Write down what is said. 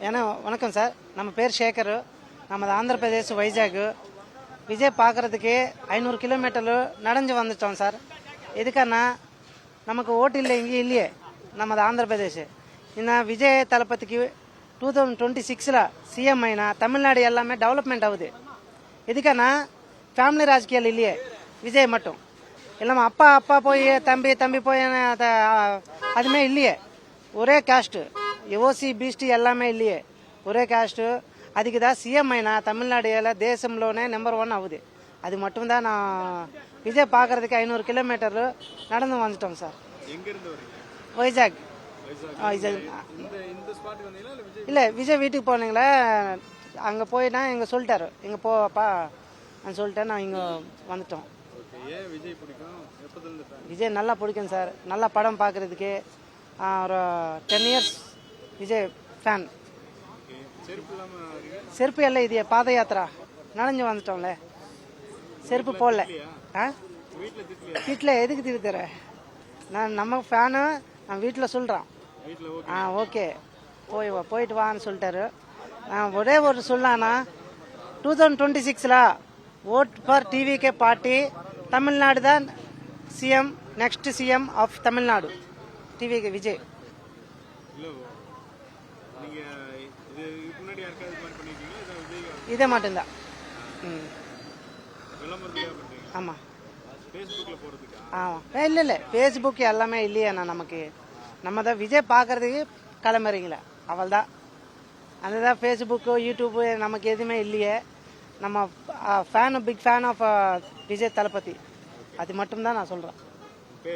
ஏன்னா வணக்கம் சார், நம்ம பேர் சேகர், நமது ஆந்திர பிரதேஷ் வைஜாக். விஜய் பார்க்கறதுக்கு 500 கிலோமீட்டர் நடந்து வந்துட்டோம் சார். எதுக்கானா நமக்கு ஓட்டு இல்லை, இங்கே இல்லையே நமது ஆந்திர பிரதேஷ். இன்னும் விஜய் தளபதிக்கு 2026 சிஎம் అయినా தமிழ்நாடு எல்லாமே டெவலப்மெண்ட் ஆகுது. எதுக்கானா ஃபேமிலி ராஜ்கியால் இல்லையே, விஜய் மட்டும் இல்லாமல் அப்பா போய் தம்பி போய் அதுமே இல்லையே. ஒரே காஸ்ட்டு, ఓసీ బీసీ எல்லாமே இல்லையே, ஒரே காஸ்ட்டு. அதுக்கு தான் சிஎம் అయినా தமிழ்நாடு எல்லாம் தேசம்லோனே நம்பர் 1 ஆகுது. அது மட்டும்தான் நான் விஜய் பார்க்கறதுக்கு 500 கிலோமீட்டர் நடந்து வந்துட்டோம் சார். வைஜாக். இல்லை, விஜய் வீட்டுக்கு போனீங்களா, அங்கே போயினா இங்கே சொல்லிட்டாரு, இங்கே போப்பா சொல்லிட்டேன், நான் இங்கே வந்துட்டோம். விஜய் நல்லா பிடிக்கும் சார், நல்லா படம் பார்க்கறதுக்கு. ஒரு 10 இயர்ஸ் விஜய் ஃபேன். செருப்பு எல்லாம் இது பாதயாத்திரா நடந்து வந்துட்டோம்ல, செருப்பு போடல. வீட்டில் எதுக்கு திருத்தர, நான் நம்ம ஃபேனு, நான் வீட்டில் சொல்கிறேன். ஓகே போயிட்டு வான்னு சொல்லிட்டாரு. ஒரே ஒரு சொல்லானா 2026 vote for TVK party, Tamilnadu தான் CM, next CM of Tamilnadu TVK Vijay. இதே மட்டும்தான். ஆமாம் இல்லை ஃபேஸ்புக் எல்லாமே இல்லையாண்ணா நமக்கு. நம்ம தான் விஜய் பார்க்கறதுக்கு கிளம்புறீங்களா, அவள் தான். அதுதான் ஃபேஸ்புக்கு யூடியூப்பு நமக்கு எதுவுமே இல்லையே. நம்ம பிக் ஃபேன் ஆஃப் விஜய் தளபதி, அது மட்டும்தான் நான் சொல்கிறேன்.